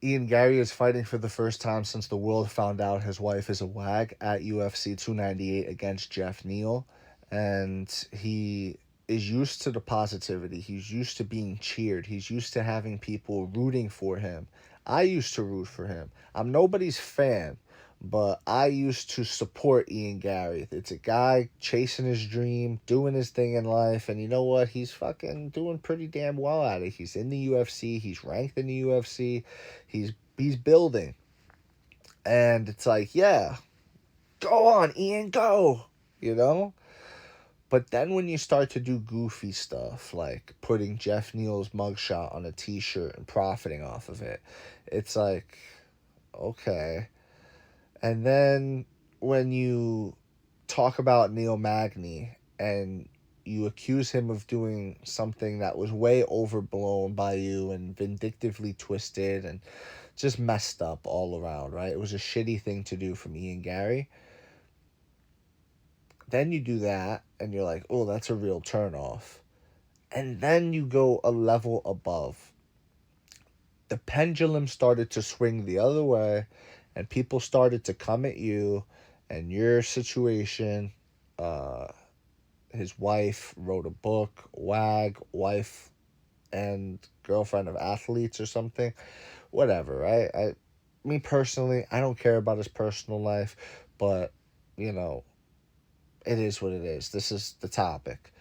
Ian Garry is fighting for the first time since the world found out his wife is a wag at UFC 298 against Geoff Neal. And he is used to the positivity. He's used to being cheered. He's used to having people rooting for him. I used to root for him. I'm nobody's fan, but I used to support Ian Garry. It's a guy chasing his dream, doing his thing in life, and you know what? He's fucking doing pretty damn well at it. He's in the UFC, he's ranked in the UFC, he's building. And it's like, yeah, go on, Ian, go. You know? But then when you start to do goofy stuff like putting Geoff Neal's mugshot on a t-shirt and profiting off of it, it's like, okay. And then when you talk about Neil Magny and you accuse him of doing something that was way overblown by you and vindictively twisted and just messed up all around, right? It was a shitty thing to do from Ian Garry. Then you do that and you're like, oh, that's a real turnoff. And then you go a level above. The pendulum started to swing the other way and people started to come at you and your situation. uh his wife wrote a book, wag, wife and girlfriend of athletes or something, whatever, right? Me personally, I don't care about his personal life, but you know, it is what it is. This is the topic.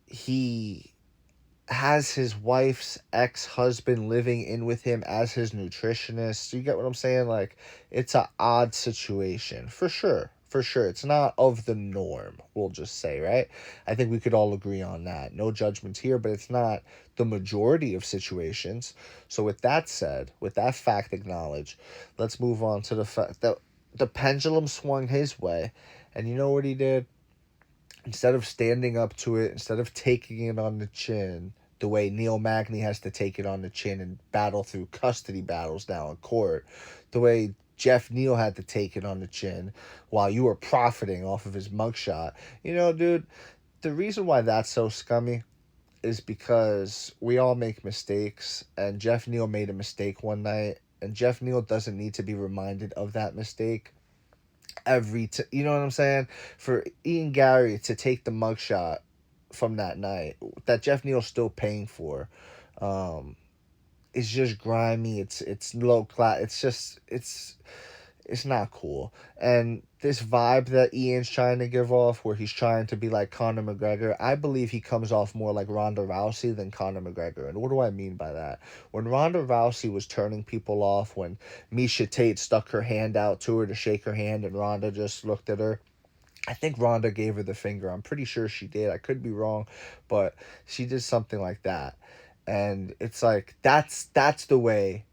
He has his wife's ex-husband living in with him as his nutritionist. You get what I'm saying? Like, it's a odd situation for sure. For sure, it's not of the norm, we'll just say, right? I think we could all agree on that. No judgments here, but it's not the majority of situations. So with that said, with that fact acknowledged, let's move on to the fact that the pendulum swung his way. And you know what he did? Instead of standing up to it, instead of taking it on the chin, the way Neil Magny has to take it on the chin and battle through custody battles now in court, the way Geoff Neal had to take it on the chin while you were profiting off of his mugshot. You know, dude, the reason why that's so scummy is because we all make mistakes, and Geoff Neal made a mistake one night, and Geoff Neal doesn't need to be reminded of that mistake you know what I'm saying? For Ian Garry to take the mugshot from that night that Geoff Neal's still paying for, um, it's just grimy. It's low class. It's not cool. And this vibe that Ian's trying to give off, where he's trying to be like Conor McGregor, I believe he comes off more like Ronda Rousey than Conor McGregor. And what do I mean by that? When Ronda Rousey was turning people off, when Misha Tate stuck her hand out to her to shake her hand and Ronda just looked at her, I think Ronda gave her the finger. I'm pretty sure she did. I could be wrong, but she did something like that. And it's like that's the way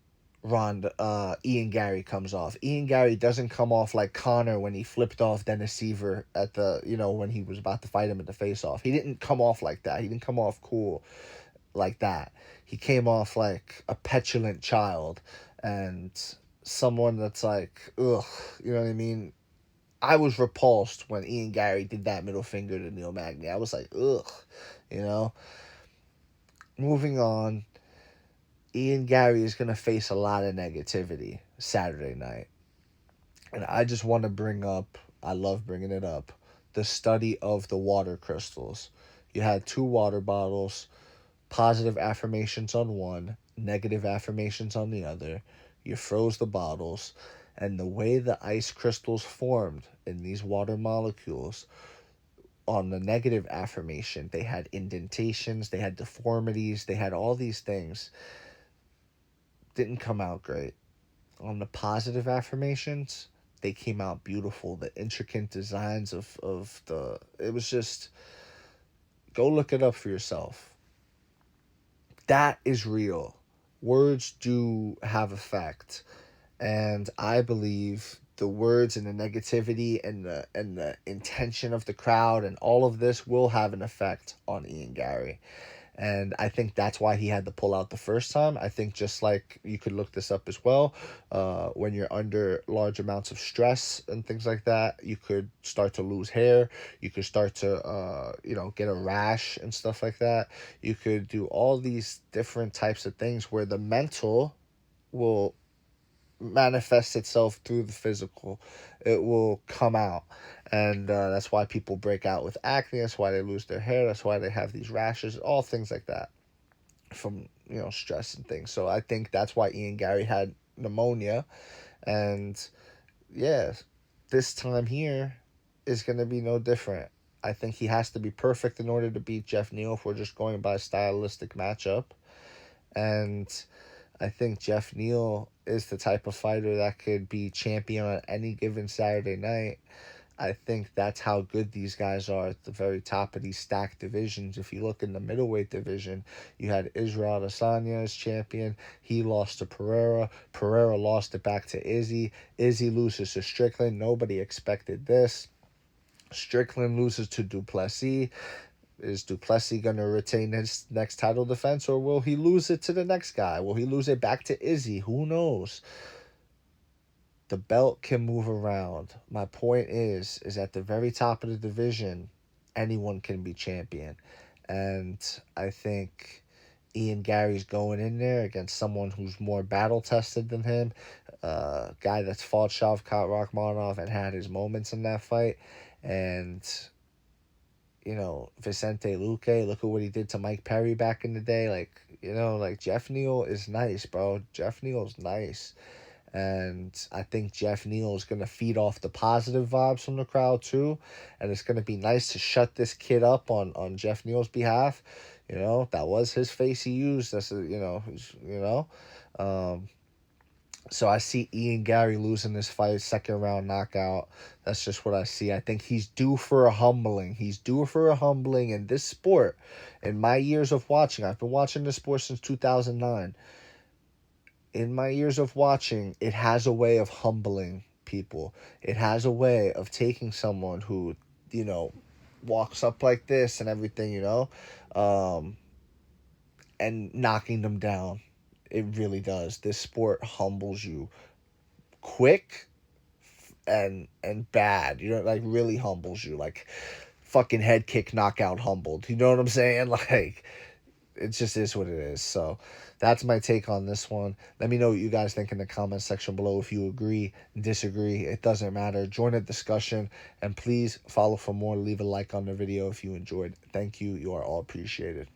Ian Garry comes off. Ian Garry doesn't come off like Connor when he flipped off Dennis Seaver at when he was about to fight him at the face off. He didn't come off like that. He didn't come off cool like that. He came off like a petulant child and someone that's like, ugh, you know what I mean? I was repulsed when Ian Garry did that middle finger to Neil Magny. I was like, ugh, you know? Moving on, Ian Garry is going to face a lot of negativity Saturday night. And I just want to bring up, I love bringing it up, the study of the water crystals. You had two water bottles, positive affirmations on one, negative affirmations on the other. You froze the bottles, and the way the ice crystals formed in these water molecules, on the negative affirmation, they had indentations, they had deformities, they had all these things. Didn't come out great. On the positive affirmations, they came out beautiful. The intricate designs of the, it was just, go look it up for yourself. That is real. Words do have effect. And I believe the words and the negativity and the intention of the crowd and all of this will have an effect on Ian Garry. And I think that's why he had to pull out the first time. I think, just like, you could look this up as well, when you're under large amounts of stress and things like that, you could start to lose hair. You could start to, get a rash and stuff like that. You could do all these different types of things where the mental will manifest itself through the physical. It will come out. And that's why people break out with acne. That's why they lose their hair. That's why they have these rashes, all things like that from, stress and things. So I think that's why Ian Garry had pneumonia. And yeah, this time here is going to be no different. I think he has to be perfect in order to beat Geoff Neal if we're just going by stylistic matchup. And I think Geoff Neal is the type of fighter that could be champion on any given Saturday night. I think that's how good these guys are at the very top of these stacked divisions. If you look in the middleweight division, you had Israel Adesanya as champion. He lost to Pereira. Pereira lost it back to Izzy. Izzy loses to Strickland. Nobody expected this. Strickland loses to Duplessis. Is Duplessis going to retain his next title defense, or will he lose it to the next guy? Will he lose it back to Izzy? Who knows? The belt can move around. My point is at the very top of the division, anyone can be champion. And I think Ian Garry's going in there against someone who's more battle tested than him, a guy that's fought Shavkat Rakhmonov and had his moments in that fight. And Vicente Luque, look at what he did to Mike Perry back in the day. Like Geoff Neal is nice, bro. Geoff Neal's nice. And I think Geoff Neal is going to feed off the positive vibes from the crowd too. And it's going to be nice to shut this kid up on Geoff Neal's behalf. That was his face he used. So I see Ian Garry losing this fight, second round knockout. That's just what I see. I think he's due for a humbling. He's due for a humbling in this sport. In my years of watching, I've been watching this sport since 2009. In my years of watching, it has a way of humbling people. It has a way of taking someone who, walks up like this and everything, and knocking them down. It really does. This sport humbles you quick and bad. Like, really humbles you. Like, fucking head kick knockout humbled. You know what I'm saying? Like, it just is what it is. So that's my take on this one. Let me know what you guys think in the comment section below. If you agree, disagree, it doesn't matter. Join the discussion, and please follow for more. Leave a like on the video if you enjoyed. Thank you. You are all appreciated.